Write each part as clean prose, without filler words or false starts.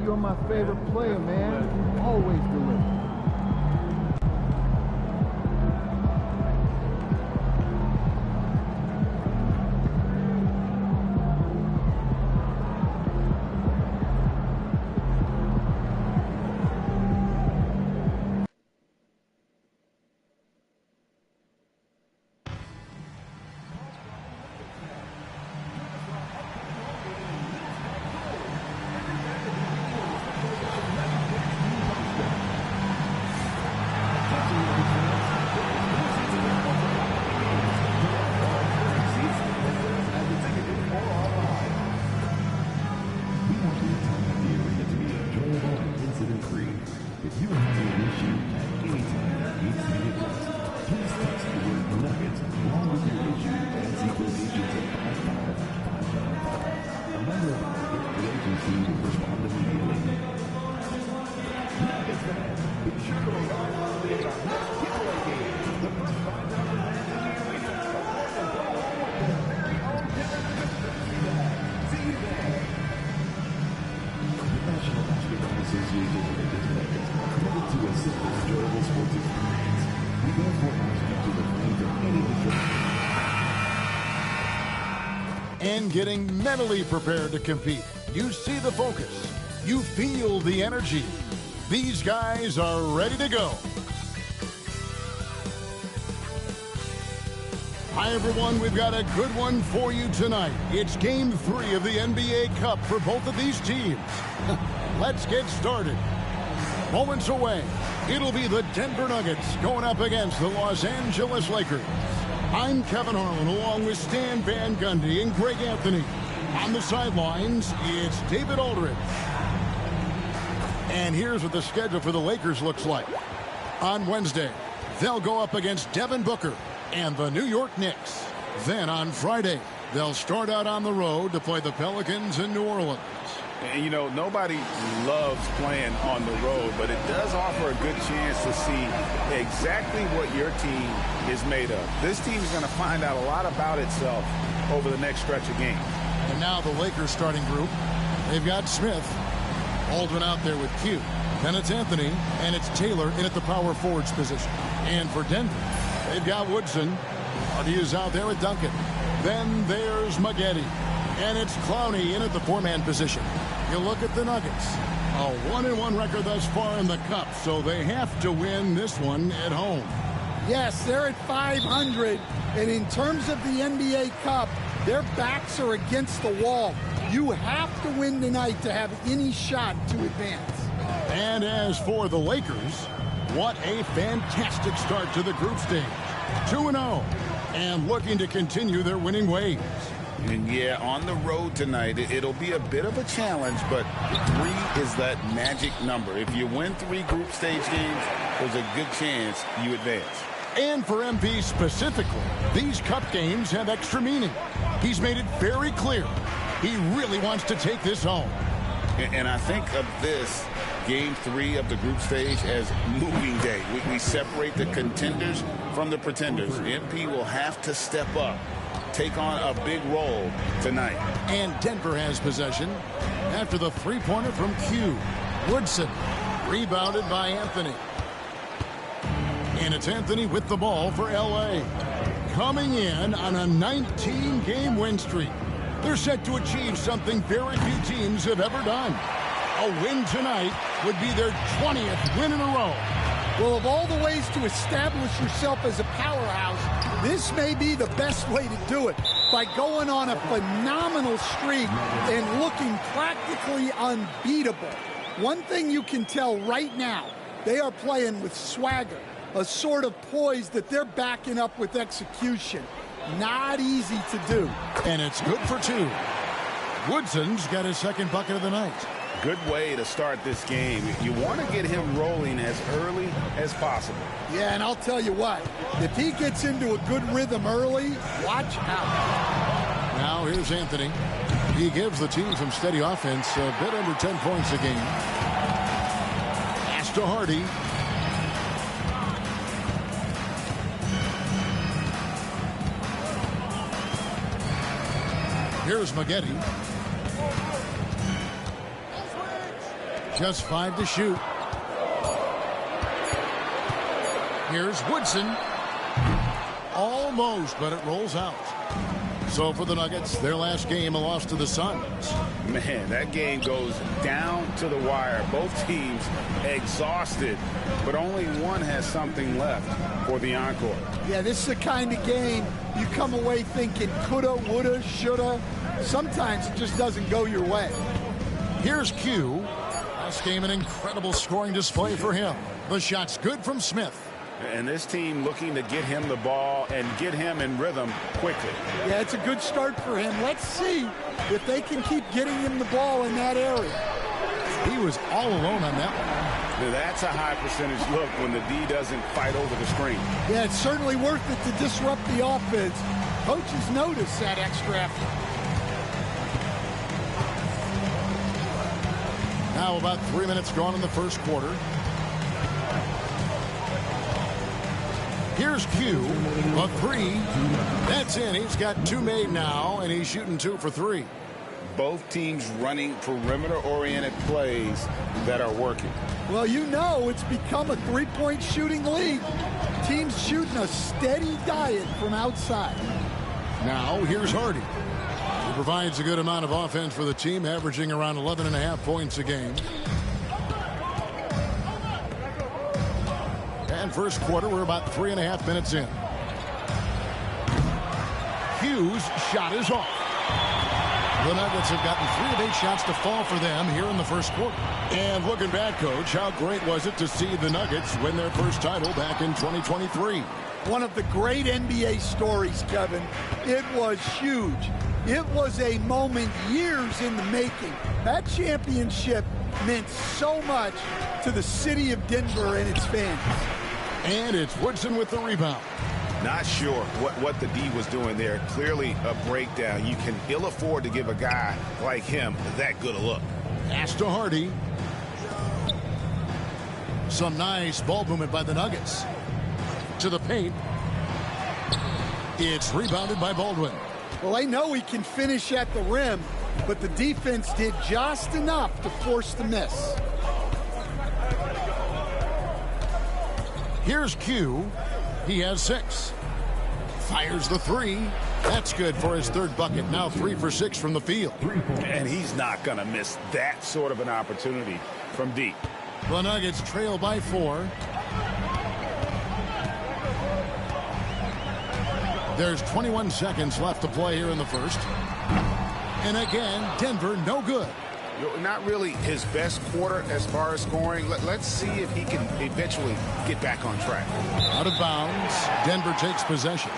you're my favorite player, man. You always deliver. And getting mentally prepared to compete. You see the focus. You feel the energy. These guys are ready to go. Hi, everyone. We've got a good one for you tonight. It's Game 3 of the NBA Cup for both of these teams. Let's get started. Moments away, it'll be the Denver Nuggets going up against the Los Angeles Lakers. I'm Kevin Harlan along with Stan Van Gundy and Greg Anthony. On the sidelines, it's David Aldridge. And here's what the schedule for the Lakers looks like. On Wednesday, they'll go up against Devin Booker and the New York Knicks. Then on Friday, they'll start out on the road to play the Pelicans in New Orleans. And, you know, nobody loves playing on the road, but it does offer a good chance to see exactly what your team is made of. This team is going to find out a lot about itself over the next stretch of games. And now the Lakers starting group. They've got Smith, Aldrin out there with Q. Then it's Anthony, and it's Taylor in at the power forwards position. And for Denver, they've got Woodson. Hardy is out there with Duncan. Then there's Maggette. And it's Clowney in at the four-man position. You look at the Nuggets. A 1-1 record thus far in the Cup, so they have to win this one at home. Yes, they're at 500, and in terms of the NBA Cup, their backs are against the wall. You have to win tonight to have any shot to advance. And as for the Lakers, what a fantastic start to the group stage. 2-0, and looking to continue their winning ways. And yeah, on the road tonight, it'll be a bit of a challenge, but 3 is that magic number. If you win 3 group stage games, there's a good chance you advance. And for MP specifically, these cup games have extra meaning. He's made it very clear he really wants to take this home. And I think of this Game 3 of the group stage as moving day. We separate the contenders from the pretenders. MP will have to step up, take on a big role tonight. And Denver has possession after the three-pointer from Q. Woodson, rebounded by Anthony. And it's Anthony with the ball for L.A. Coming in on a 19-game win streak. They're set to achieve something very few teams have ever done. A win tonight would be their 20th win in a row. Well, of all the ways to establish yourself as a powerhouse, this may be the best way to do it, by going on a phenomenal streak and looking practically unbeatable. One thing you can tell right now, they are playing with swagger, a sort of poise that they're backing up with execution. Not easy to do. And it's good for 2. Woodson's got his second bucket of the night. Good way to start this game. You want to get him rolling as early as possible. Yeah, and I'll tell you what, if he gets into a good rhythm early, watch out. Now here's Anthony. He gives the team some steady offense, a bit under 10 points a game. Pass to Hardy. Here's Maggette. Just 5 to shoot. Here's Woodson. Almost, but it rolls out. So for the Nuggets, their last game, a loss to the Suns. Man, that game goes down to the wire. Both teams exhausted, but only one has something left for the encore. Yeah, this is the kind of game you come away thinking coulda, woulda, shoulda. Sometimes it just doesn't go your way. Here's Q. Last game, an incredible scoring display for him. The shot's good from Smith. And this team looking to get him the ball and get him in rhythm quickly. Yeah, it's a good start for him. Let's see if they can keep getting him the ball in that area. He was all alone on that one. Now, that's a high percentage look when the D doesn't fight over the screen. Yeah, it's certainly worth it to disrupt the offense. Coaches notice that extra effort. Now about 3 minutes gone in the first quarter. Here's Q, a 3. That's in. He's got 2 made now, and he's shooting 2 for 3. Both teams running perimeter-oriented plays that are working. Well, you know it's become a three-point shooting league. Teams shooting a steady diet from outside. Now, here's Hardy. He provides a good amount of offense for the team, averaging around 11.5 points a game. And first quarter, we're about 3.5 minutes in. Q's shot is off. The Nuggets have gotten 3 of 8 shots to fall for them here in the first quarter. And looking back, Coach, how great was it to see the Nuggets win their first title back in 2023? One of the great NBA stories, Kevin. It was huge. It was a moment years in the making. That championship meant so much to the city of Denver and its fans. And it's Woodson with the rebound. Not sure what the D was doing there. Clearly a breakdown. You can ill afford to give a guy like him that good a look. Pass to Hardy. Some nice ball movement by the Nuggets. To the paint. It's rebounded by Baldwin. Well, they know he can finish at the rim, but the defense did just enough to force the miss. Here's Q. He has 6. Fires the 3. That's good for his 3rd bucket. Now 3 for 6 from the field. And he's not going to miss that sort of an opportunity from deep. The Nuggets trail by 4. There's 21 seconds left to play here in the first. And again, Denver no good. Not really his best quarter as far as scoring. Let's see if he can eventually get back on track. Out of bounds. Denver takes possession.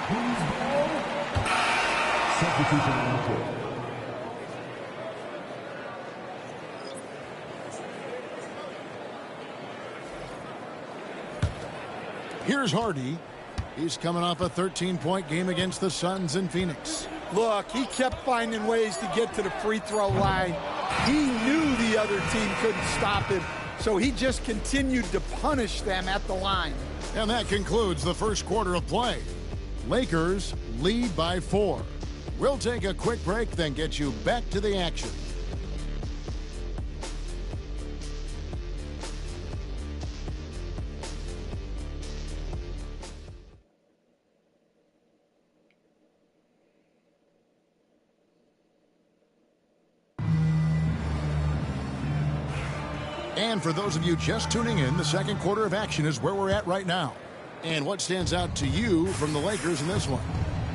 Here's Hardy. He's coming off a 13-point game against the Suns in Phoenix. Look, he kept finding ways to get to the free throw line. He knew the other team couldn't stop him, so he just continued to punish them at the line. And that concludes the first quarter of play. Lakers lead by 4. We'll take a quick break, then get you back to the action. And for those of you just tuning in, the second quarter of action is where we're at right now. And what stands out to you from the Lakers in this one?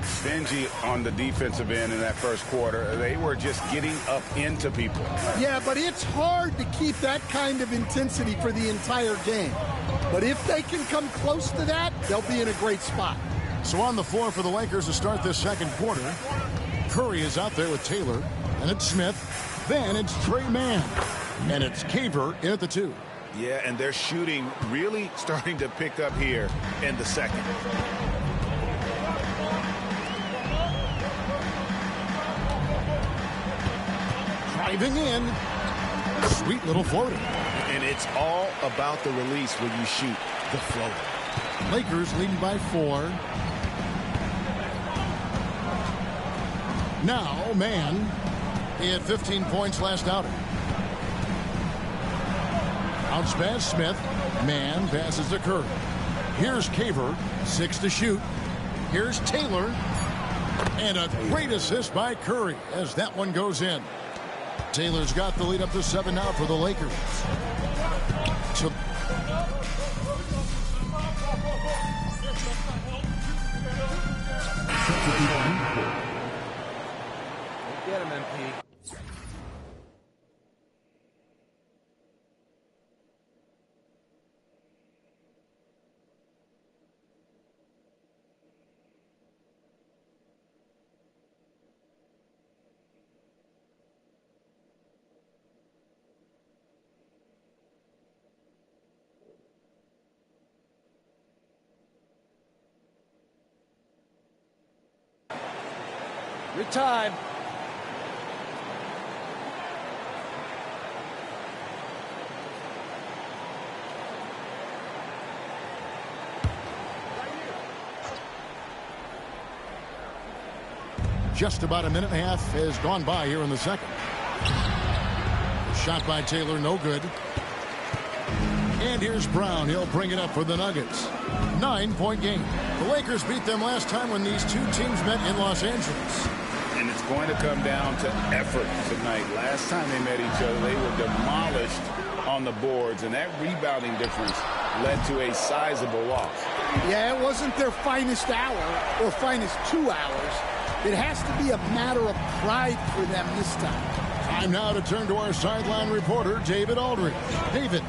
Stingy on the defensive end in that first quarter. They were just getting up into people. Yeah, but it's hard to keep that kind of intensity for the entire game. But if they can come close to that, they'll be in a great spot. So on the floor for the Lakers to start this second quarter, Curry is out there with Taylor, and it's Smith. Then it's Trey Mann. And it's Caver in at the 2. Yeah, and their shooting really starting to pick up here in the second. Driving in. Sweet little floater. And it's all about the release when you shoot the floater. Lakers leading by 4. Now, Mann. He had 15 points last outing. Bounce pass, Smith. Man passes to Curry. Here's Caver, 6 to shoot. Here's Taylor. And a great assist by Curry as that one goes in. Taylor's got the lead up to 7 now for the Lakers. So get him, MP. Your time. just about a minute and a half has gone by here in the second. Shot by Taylor, no good. And here's Brown. He'll bring it up for the Nuggets. 9-point game. The Lakers beat them last time when these two teams met in Los Angeles. And it's going to come down to effort tonight. Last time they met each other, they were demolished on the boards, and that rebounding difference led to a sizable loss. Yeah, it wasn't their finest hour or finest 2 hours. It has to be a matter of pride for them this time. Time now to turn to our sideline reporter, David Aldridge. David.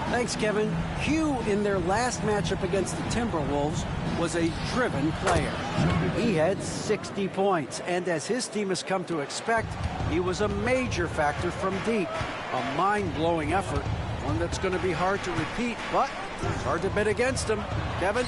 Thanks, Kevin. Hugh, in their last matchup against the Timberwolves, was a driven player. He had 60 points, and as his team has come to expect, he was a major factor from deep. A mind-blowing effort, one that's going to be hard to repeat, but it's hard to bet against him. Kevin?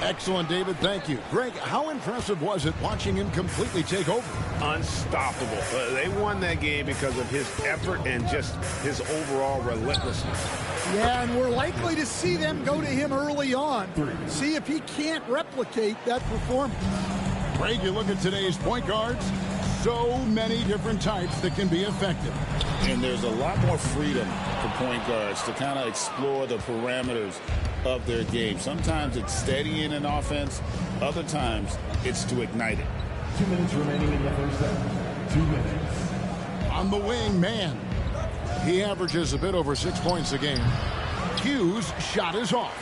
Excellent, David. Thank you. Greg, how impressive was it watching him completely take over? Unstoppable. They won that game because of his effort and just his overall relentlessness. Yeah, and we're likely to see them go to him early on. See if he can't replicate that performance. Greg, you look at today's point guards, so many different types that can be effective. And there's a lot more freedom for point guards to kind of explore the parameters of their game. Sometimes it's steadying an offense. Other times it's to ignite it. 2 minutes remaining in the first half. 2 minutes. On the wing, man. He averages a bit over 6 points a game. Hugh's shot is off.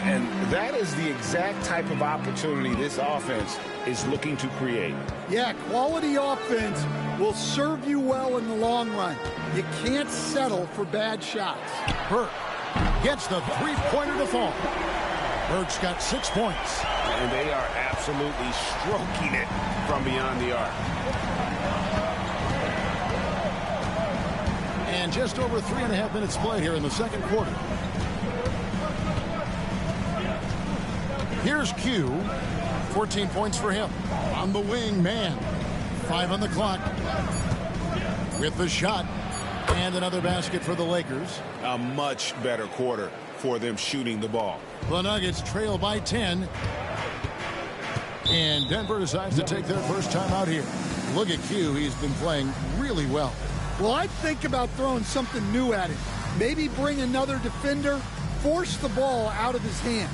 And that is the exact type of opportunity this offense is looking to create. Yeah, quality offense will serve you well in the long run. You can't settle for bad shots. Burke gets the three-pointer to fall. Burke's got 6 points. And they are absolutely stroking it from beyond the arc. And just over 3.5 minutes played here in the second quarter. Here's Q. 14 points for him. On the wing, man. 5 on the clock. With the shot. And another basket for the Lakers. A much better quarter for them shooting the ball. The Nuggets trail by 10. And Denver decides to take their first time out here. Look at Q. He's been playing really well. Well, I'd think about throwing something new at him. Maybe bring another defender, force the ball out of his hands.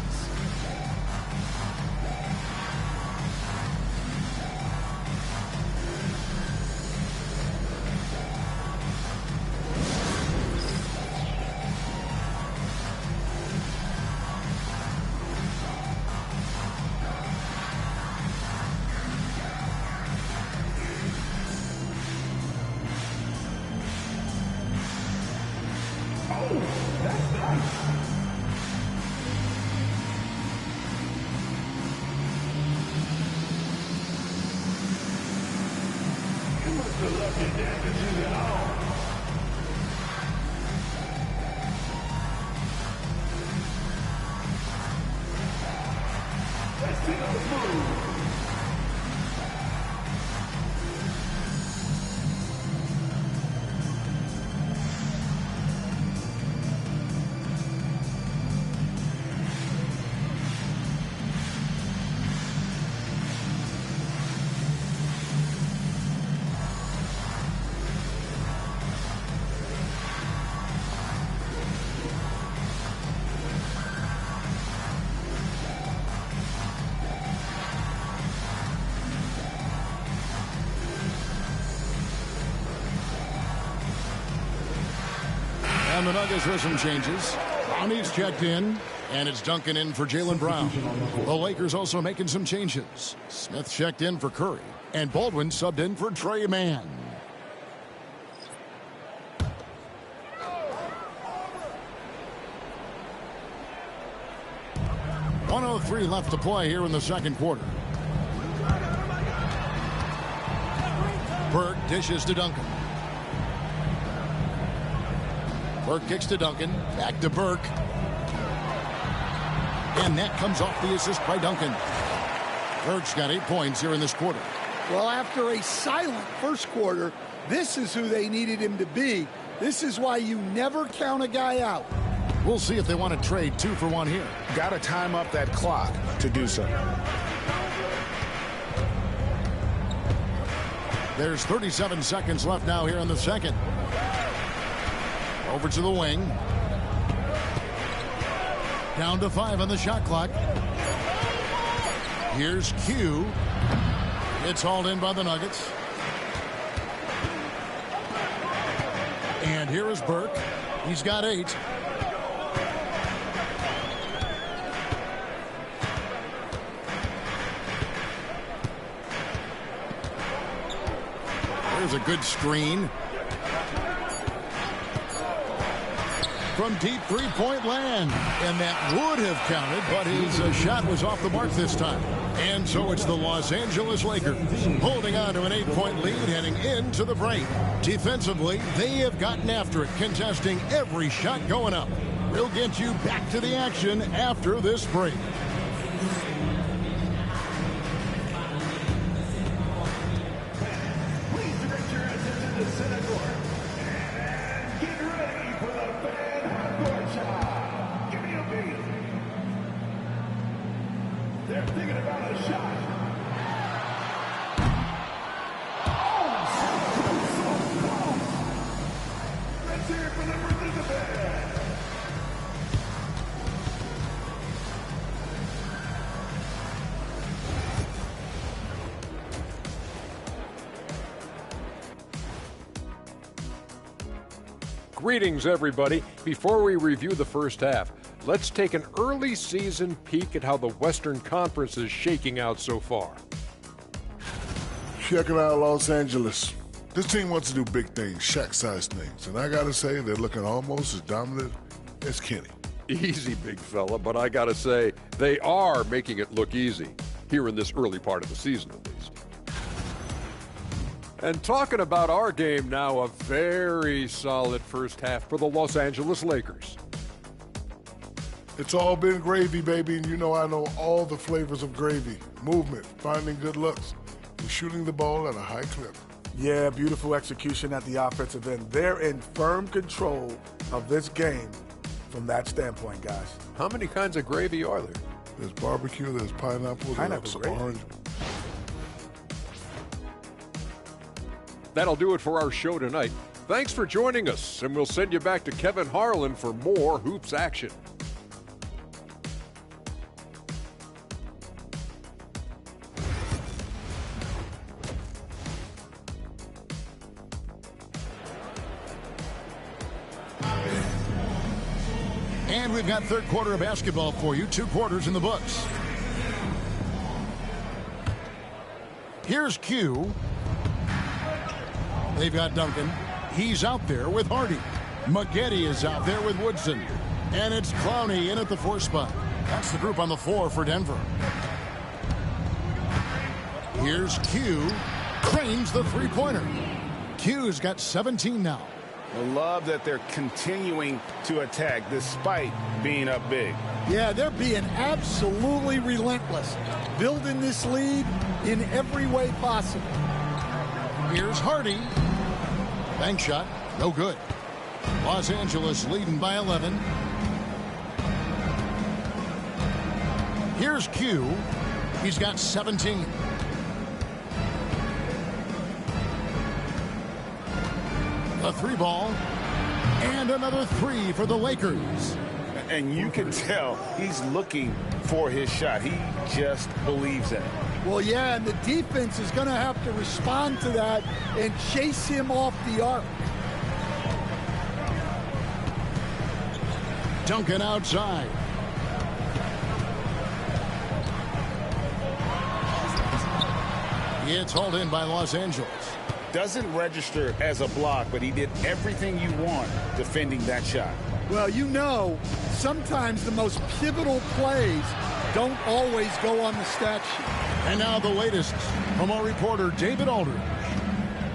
And the Nuggets with some changes. Brownie's checked in, and it's Duncan in for Jaylen Brown. The Lakers also making some changes. Smith checked in for Curry, and Baldwin subbed in for Trey Mann. .103 left to play here in the second quarter. Burke dishes to Duncan. Burke kicks to Duncan. Back to Burke. And that comes off the assist by Duncan. Burke's got 8 points here in this quarter. Well, after a silent first quarter, this is who they needed him to be. This is why you never count a guy out. We'll see if they want to trade 2 for 1 here. Got to time up that clock to do so. There's 37 seconds left now here in the second. Over to the wing. Down to 5 on the shot clock. Here's Q. It's hauled in by the Nuggets. And here is Burke. He's got 8. There's a good screen. From deep three-point land. And that would have counted, but his shot was off the mark this time. And so it's the Los Angeles Lakers holding on to an 8-point lead heading into the break. Defensively, they have gotten after it, contesting every shot going up. We'll get you back to the action after this break. Greetings, everybody. Before we review the first half, let's take an early season peek at how the Western Conference is shaking out so far. Checking out Los Angeles. This team wants to do big things, Shaq-sized things. And I got to say, they're looking almost as dominant as Kenny. Easy, big fella, but I got to say, they are making it look easy here in this early part of the season, at least. And talking about our game now, a very solid first half for the Los Angeles Lakers. It's all been gravy, baby, and you know I know all the flavors of gravy. Movement, finding good looks, and shooting the ball at a high clip. Yeah, beautiful execution at the offensive end. They're in firm control of this game from that standpoint, guys. How many kinds of gravy are there? There's barbecue, there's pineapple, there's orange. That'll do it for our show tonight. Thanks for joining us, and we'll send you back to Kevin Harlan for more hoops action. And we've got third quarter of basketball for you. 2 quarters in the books. Here's Q. They've got Duncan. He's out there with Hardy. Maggette is out there with Woodson. And it's Clowney in at the 4 spot. That's the group on the floor for Denver. Here's Q. Cranes the three-pointer. Q's got 17 now. I love that they're continuing to attack despite being up big. Yeah, they're being absolutely relentless, building this lead in every way possible. Here's Hardy. Bank shot, no good. Los Angeles leading by 11. Here's Q. He's got 17. A 3-ball. And another 3 for the Lakers. And you can tell he's looking for his shot. He just believes in it. Well, yeah, and the defense is going to have to respond to that and chase him off the arc. Duncan outside. It's hauled in by Los Angeles. Doesn't register as a block, but he did everything you want defending that shot. Well, you know, sometimes the most pivotal plays don't always go on the stat sheet. And now the latest from our reporter, David Aldridge.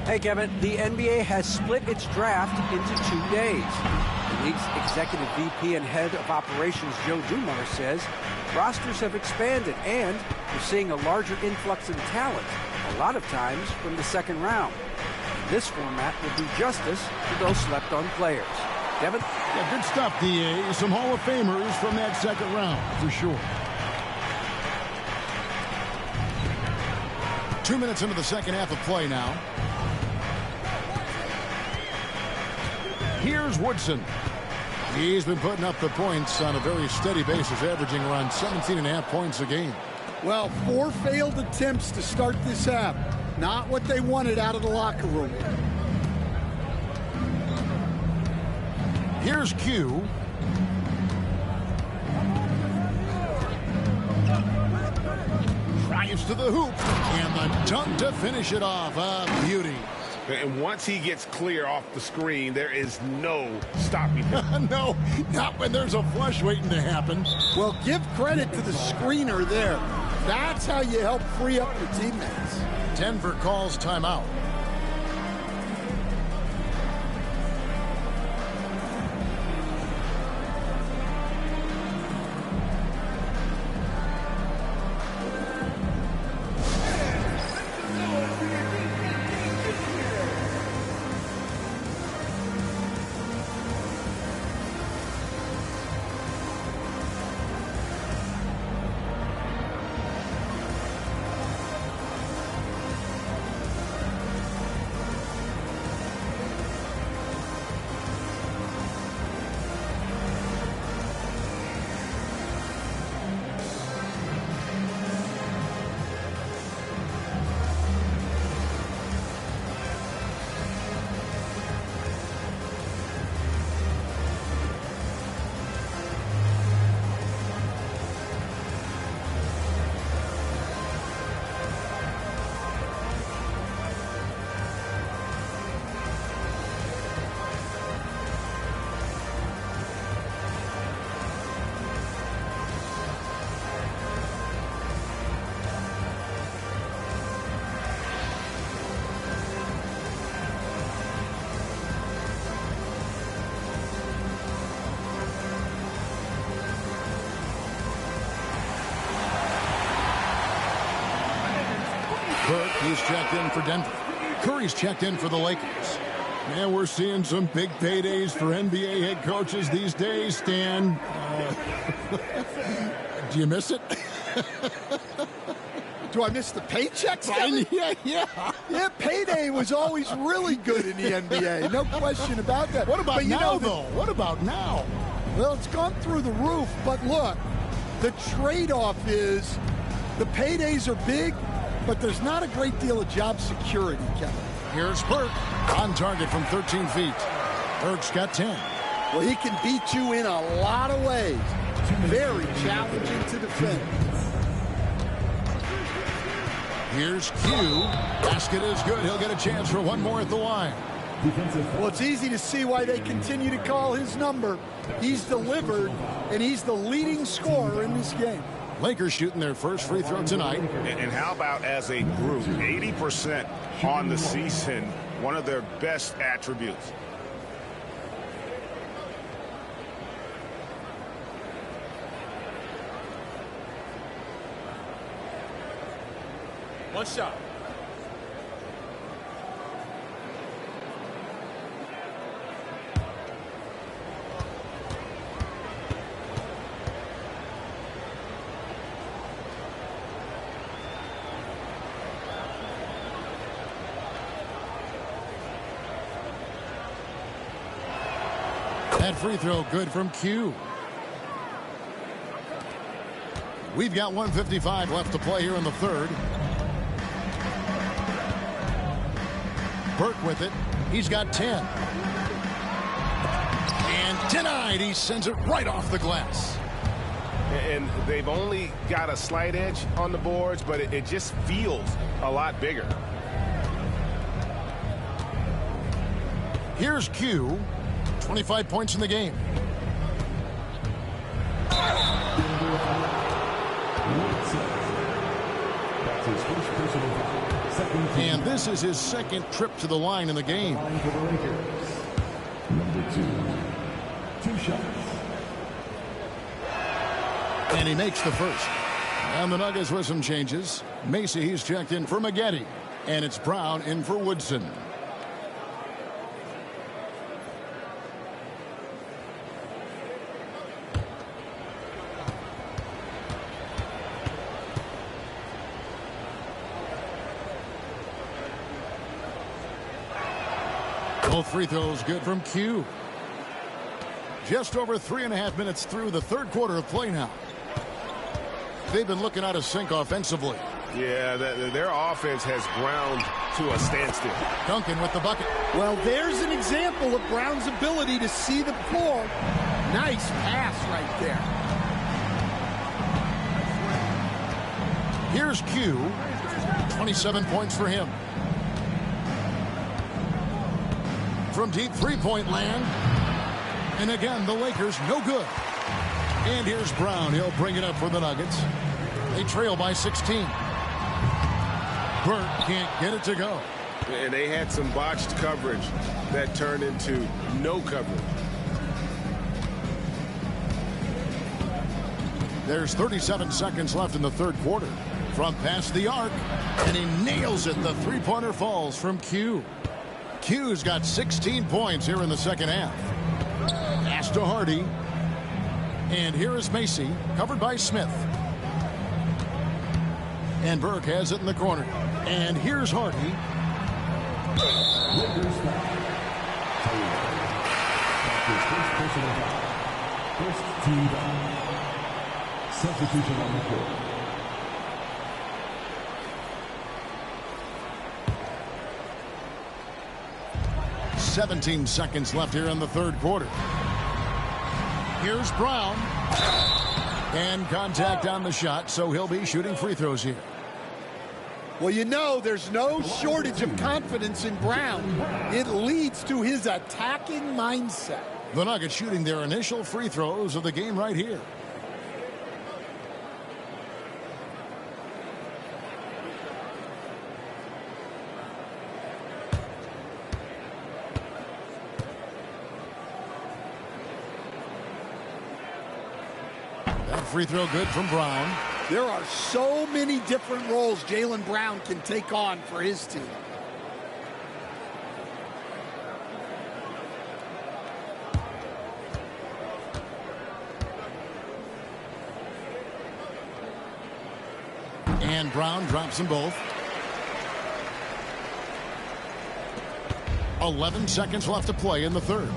Hey, Kevin, the NBA has split its draft into 2 days. The league's executive VP and head of operations, Joe Dumars, says rosters have expanded and we're seeing a larger influx in talent, a lot of times from the second round. This format will do justice to those slept-on players. Kevin? Yeah, good stuff, DA. Some Hall of Famers from that second round, for sure. 2 minutes into the second half of play now. Here's Woodson. He's been putting up the points on a very steady basis, averaging around 17.5 points a game. Well, 4 failed attempts to start this half. Not what they wanted out of the locker room. Here's Q. Drives to the hoop. And the dunk to finish it off. A beauty. And once he gets clear off the screen, there is no stopping him. No, not when there's a flush waiting to happen. Well, give credit to the screener there. That's how you help free up your teammates. Denver calls timeout. He's checked in for Denver. Curry's checked in for the Lakers. Man, we're seeing some big paydays for NBA head coaches these days, Stan. Do you miss it? Do I miss the paychecks? Yeah. Payday was always really good in the NBA. No question about that. What about now, though? What about now? Well, it's gone through the roof. But look, the trade-off is the paydays are big, but there's not a great deal of job security, Kevin. Here's Burke on target from 13 feet. Burke's got 10. Well, he can beat you in a lot of ways. Very challenging to defend. Here's Q. Basket is good. He'll get a chance for one more at the line. Well, it's easy to see why they continue to call his number. He's delivered, and he's the leading scorer in this game. Lakers shooting their first free throw tonight. And how about as a group, 80% on the season, one of their best attributes. One shot. That free throw good from Q. We've got 1:55 left to play here in the third. Burke with it. He's got 10. And denied. He sends it right off the glass. And they've only got a slight edge on the boards, but it just feels a lot bigger. Here's Q. 25 points in the game. And this is his second trip to the line in the game. Number 2 shots. And he makes the first. And the Nuggets with some changes. Macy, he's checked in for Maggette. And it's Brown in for Woodson. Both free throws good from Q. Just over 3.5 minutes through the third quarter of play now. They've been looking out of sync offensively. Yeah, their offense has ground to a standstill. Duncan with the bucket. Well, there's an example of Brown's ability to see the floor. Nice pass right there. Here's Q. 27 points for him. From deep three-point land. And again, the Lakers no good. And here's Brown. He'll bring it up for the Nuggets. They trail by 16. Burt can't get it to go. And they had some botched coverage that turned into no coverage. There's 37 seconds left in the third quarter. From past the arc. And he nails it. The three-pointer falls from Q. Q's got 16 points here in the second half. Pass to Hardy. And here is Macy, covered by Smith. And Burke has it in the corner. And here's Hardy. First team substitution on the court. "17 seconds left here in the third quarter. Here's Brown. And contact on the shot, so he'll be shooting free throws here. Well, you know, there's no shortage of confidence in Brown. It leads to his attacking mindset. The Nuggets shooting their initial free throws of the game right here. That free throw good from Brown. There are so many different roles Jaylen Brown can take on for his team. And Brown drops them both. 11 seconds left to play in the third.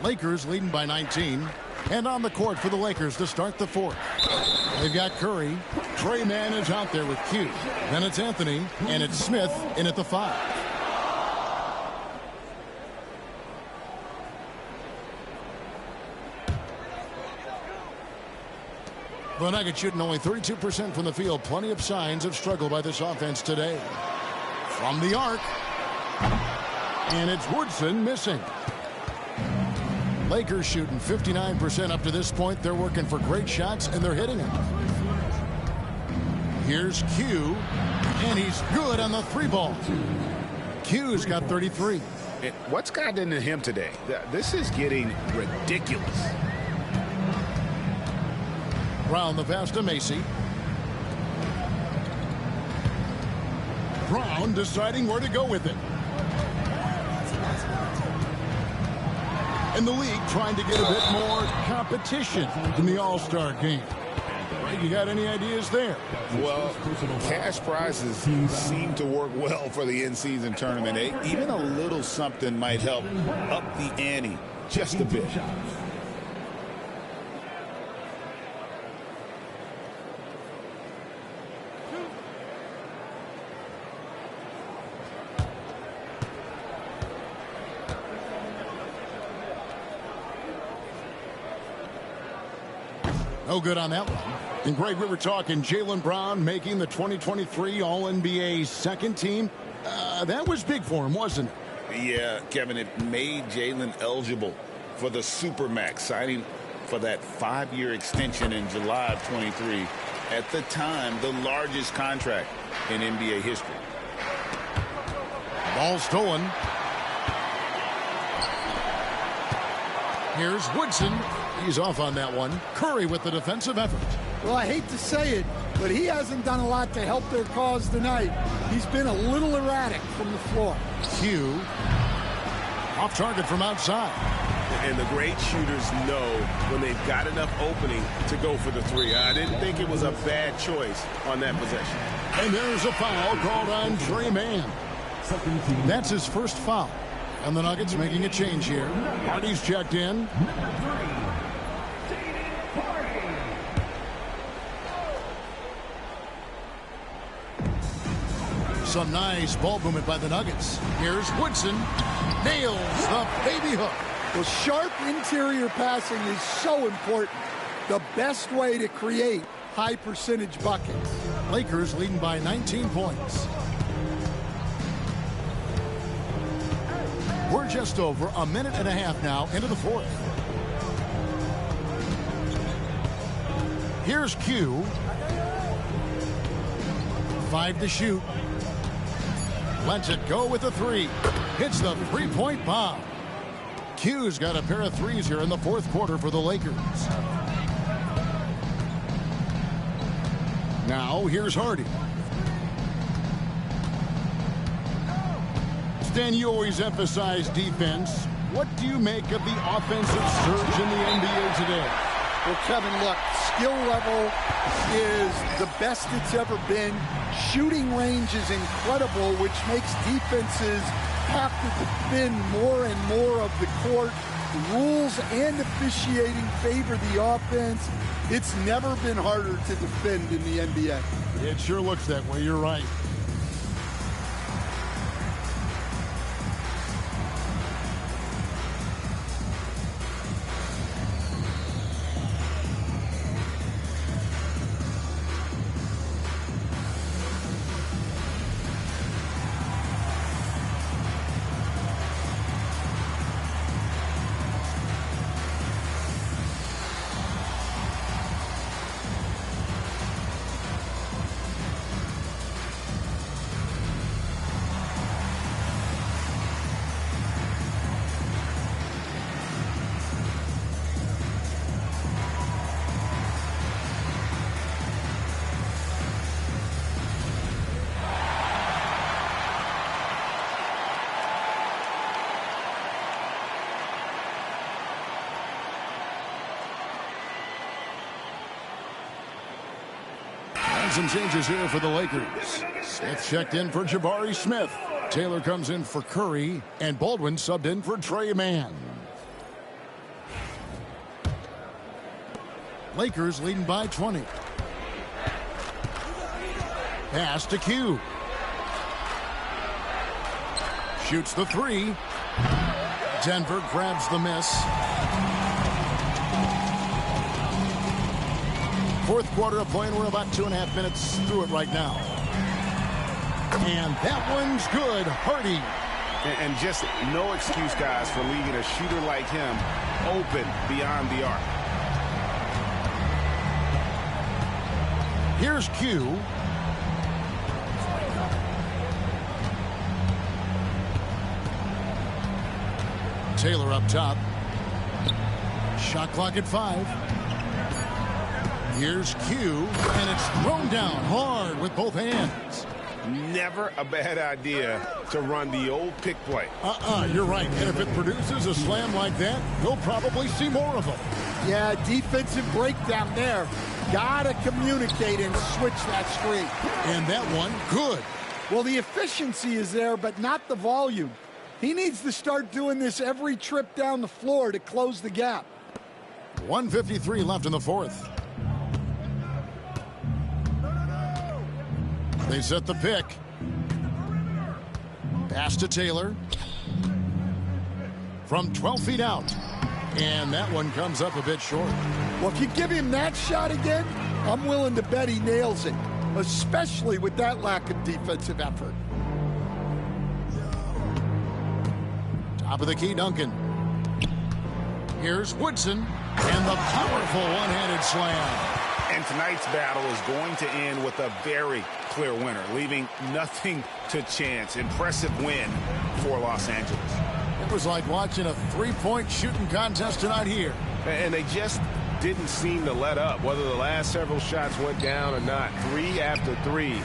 Lakers leading by 19. And on the court for the Lakers to start the fourth. They've got Curry. Trey Mann is out there with Q. Then it's Anthony. And it's Smith in at the 5. The Nuggets shooting only 32% from the field. Plenty of signs of struggle by this offense today. From the arc. And it's Woodson missing. Lakers shooting 59% up to this point. They're working for great shots, and they're hitting them. Here's Q, and he's good on the three ball. Q's got 33. And what's gotten into him today? This is getting ridiculous. Brown the pass to Macy. Brown deciding where to go with it. And the league trying to get a bit more competition in the All-Star game. Right, you got any ideas there? Well, cash prizes seem to work well for the in-season tournament. Even a little something might help up the ante just a bit. No good on that one. And Greg, we were talking Jaylen Brown making the 2023 All-NBA second team. That was big for him, wasn't it? Yeah, Kevin, it made Jaylen eligible for the Supermax, signing for that 5-year extension in July of 23. At the time, the largest contract in NBA history. Ball stolen. Here's Woodson. He's off on that one. Curry with the defensive effort. Well, I hate to say it, but he hasn't done a lot to help their cause tonight. He's been a little erratic from the floor. Q. Off target from outside. And the great shooters know when they've got enough opening to go for the three. I didn't think it was a bad choice on that possession. And there's a foul called on Trey Mann. That's his first foul. And the Nuggets making a change here. Hardy's checked in. Some nice ball movement by the Nuggets. Here's Woodson. Nails the baby hook. Well, sharp interior passing is so important. The best way to create high percentage buckets. Lakers leading by 19 points. We're just over a minute and a half now into the fourth. Here's Q. 5 to shoot. Lets it go with a three. Hits the three-point bomb. Q's got a pair of threes here in the fourth quarter for the Lakers. Now here's Hardy. Stan, you always emphasize defense. What do you make of the offensive surge in the NBA today? Well, Kevin, look, skill level is the best it's ever been. Shooting range is incredible, which makes defenses have to defend more and more of the court. Rules and officiating favor the offense. It's never been harder to defend in the NBA. It sure looks that way. You're right. Some changes here for the Lakers. Smith checked in for Jabari Smith. Taylor comes in for Curry. And Baldwin subbed in for Trey Mann. Lakers leading by 20. Pass to Q. Shoots the three. Denver grabs the miss. Fourth quarter of play, and we're about 2.5 minutes through it right now. And that one's good. Hardy. And just no excuse, guys, for leaving a shooter like him open beyond the arc. Here's Q. Taylor up top. Shot clock at 5. Here's Q, and it's thrown down hard with both hands. never a bad idea to run the old pick play. You're right. And if it produces a slam like that, you'll probably see more of them. Yeah, defensive breakdown there. Gotta communicate and switch that screen. And that one, good. Well, the efficiency is there, but not the volume. He needs to start doing this every trip down the floor to close the gap. 1:53 left in the fourth. They set the pick. Pass to Taylor. From 12 feet out. And that one comes up a bit short. Well, if you give him that shot again, I'm willing to bet he nails it, especially with that lack of defensive effort. Top of the key, Duncan. Here's Woodson. And the powerful one-handed slam. And tonight's battle is going to end with a very clear winner, leaving nothing to chance. Impressive win for Los Angeles. It was like watching a three-point shooting contest tonight here. And they just didn't seem to let up, whether the last several shots went down or not. 3 after 3,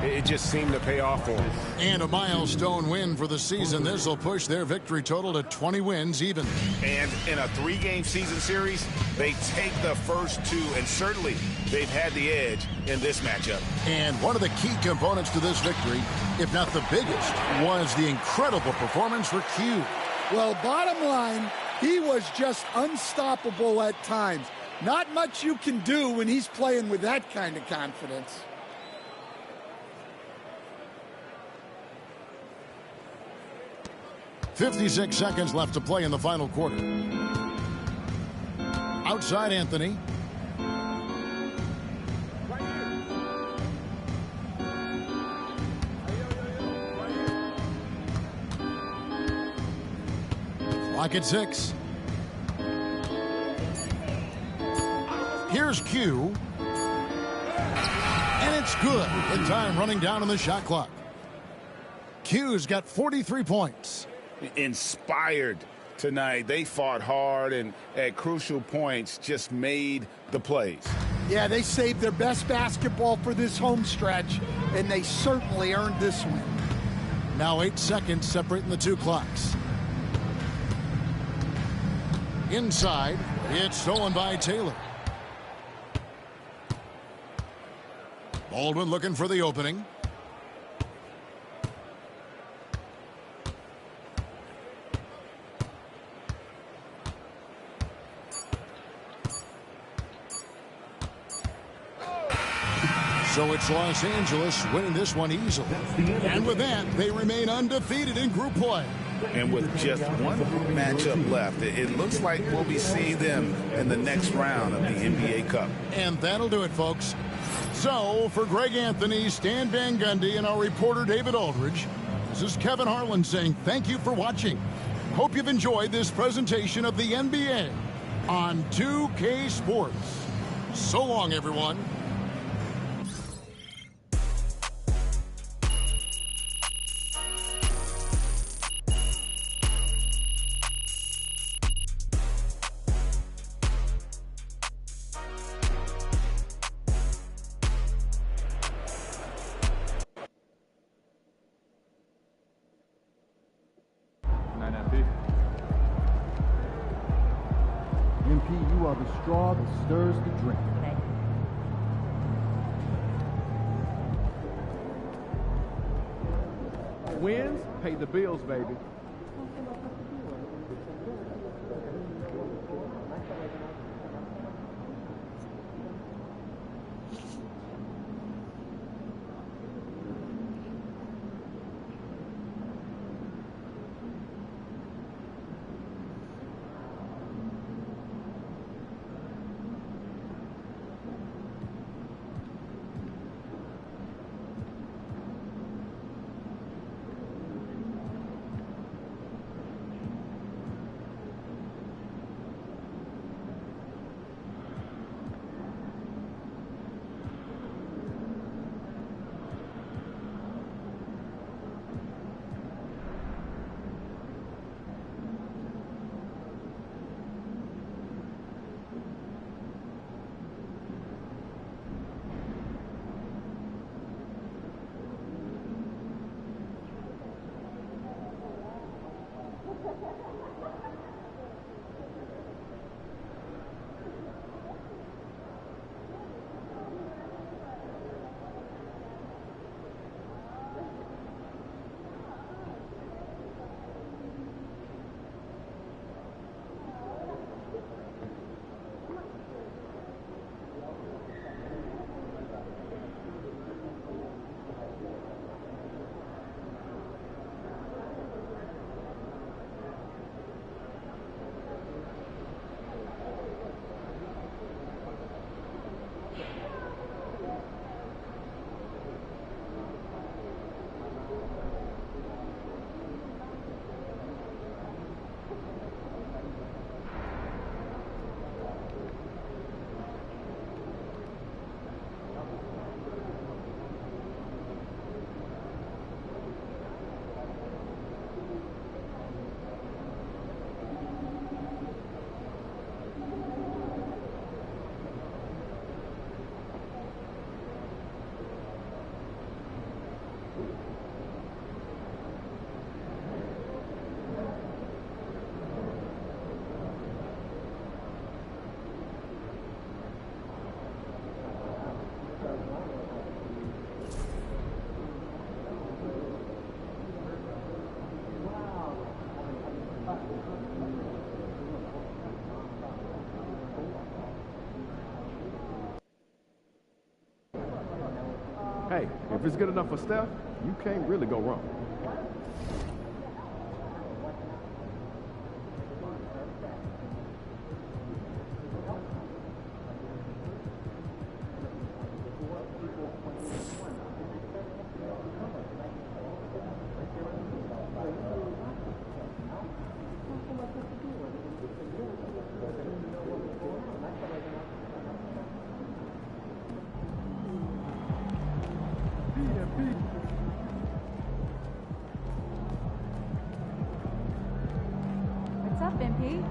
it just seemed to pay off for them. And a milestone win for the season. This will push their victory total to 20 wins even. And in a 3-game season series, they take the first 2, and certainly they've had the edge in this matchup. And one of the key components to this victory, if not the biggest, was the incredible performance for Q. Well, bottom line, he was just unstoppable at times. Not much you can do when he's playing with that kind of confidence. .56 seconds left to play in the final quarter. Outside Anthony. Clock at 6. Here's Q. And it's good. In time running down on the shot clock. Q's got 43 points. Inspired tonight. They fought hard and at crucial points just made the plays. Yeah, they saved their best basketball for this home stretch, and they certainly earned this win. Now 8 seconds separating the two clocks. Inside, it's stolen by Taylor. Baldwin looking for the opening. So it's Los Angeles winning this one easily. And with that, they remain undefeated in group play. And with just one matchup left, it looks like we'll be seeing them in the next round of the NBA Cup. And that'll do it, folks. So, for Greg Anthony, Stan Van Gundy, and our reporter David Aldridge, this is Kevin Harlan saying thank you for watching. Hope you've enjoyed this presentation of the NBA on 2K Sports. So long, everyone. MP, you are the straw that stirs the drink. Wins pay the bills, baby. Hey, if it's good enough for Steph, you can't really go wrong. What's up, MP?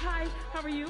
Hi, how are you?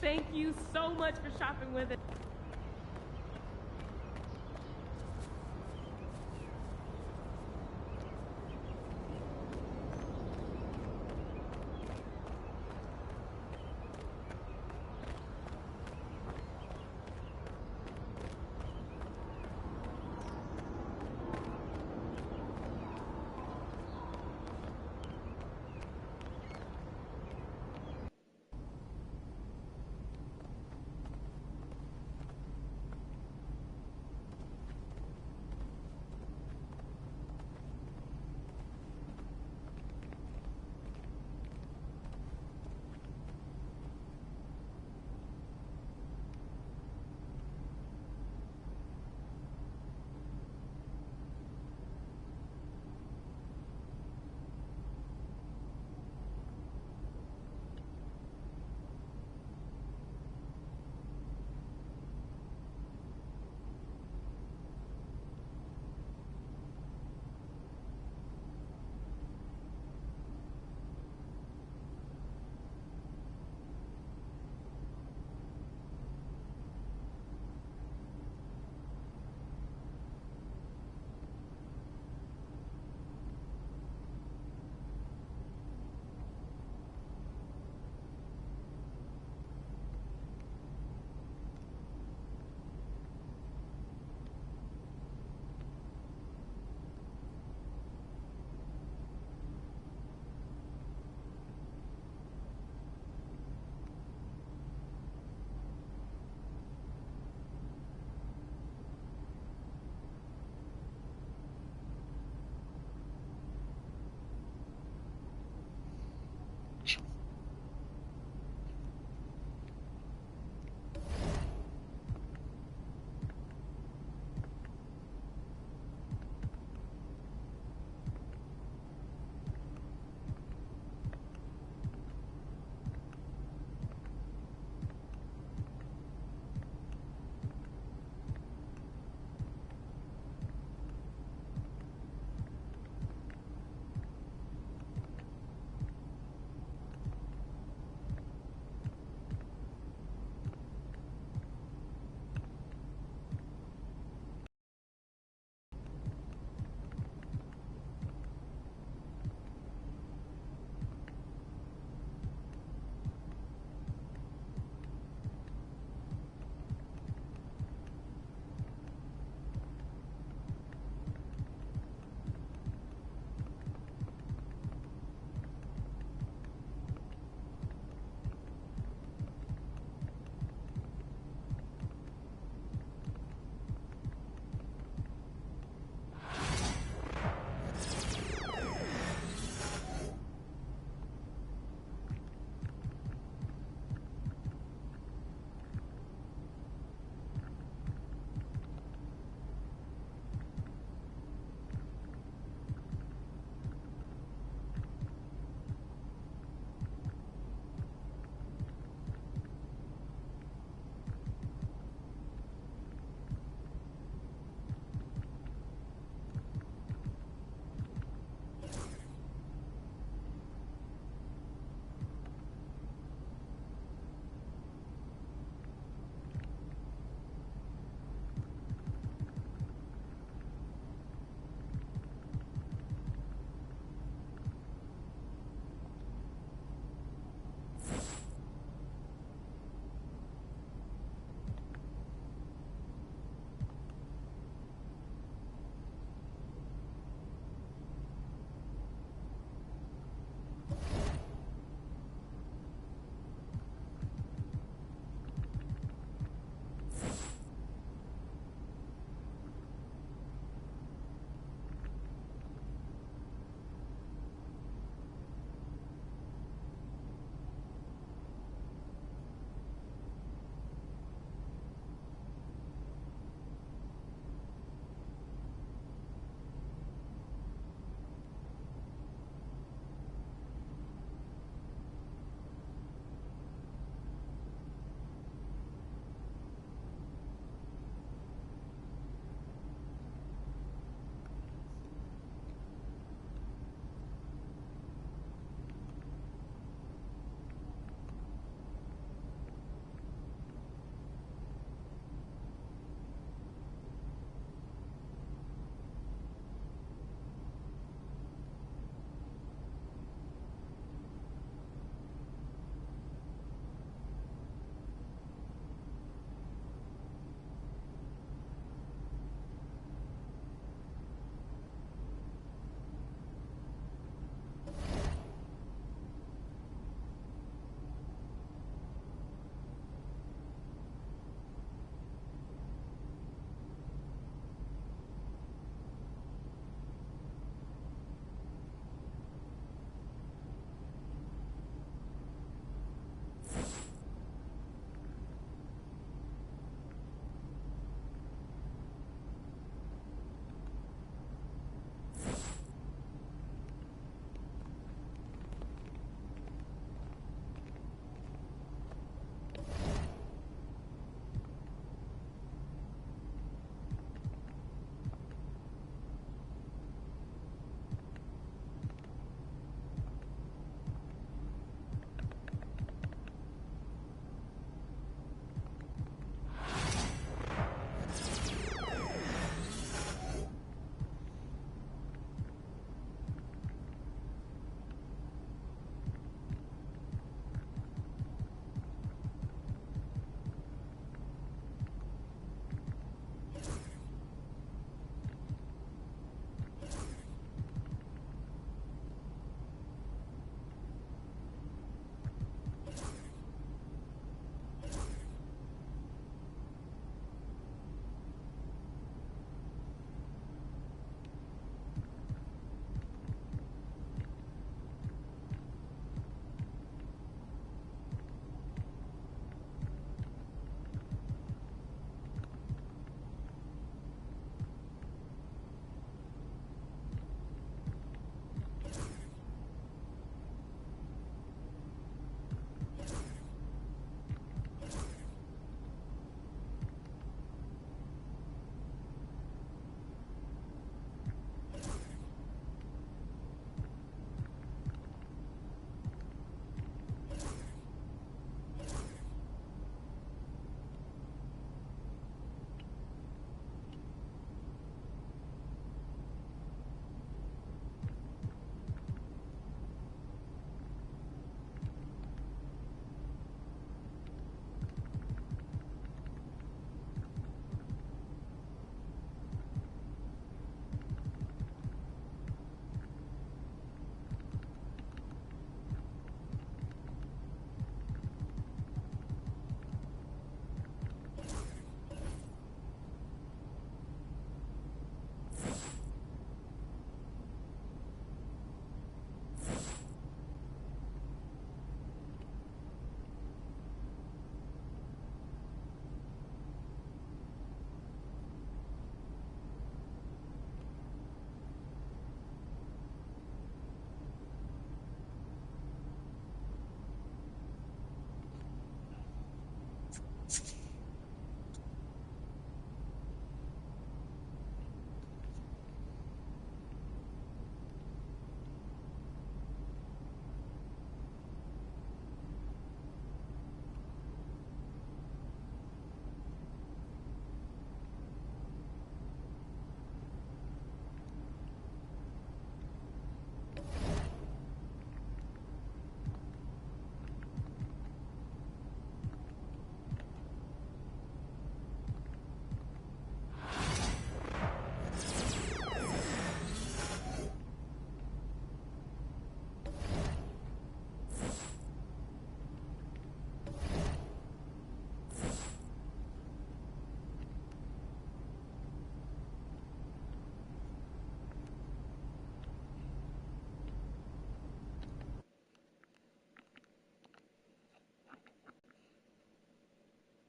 Thank you so much for shopping with us.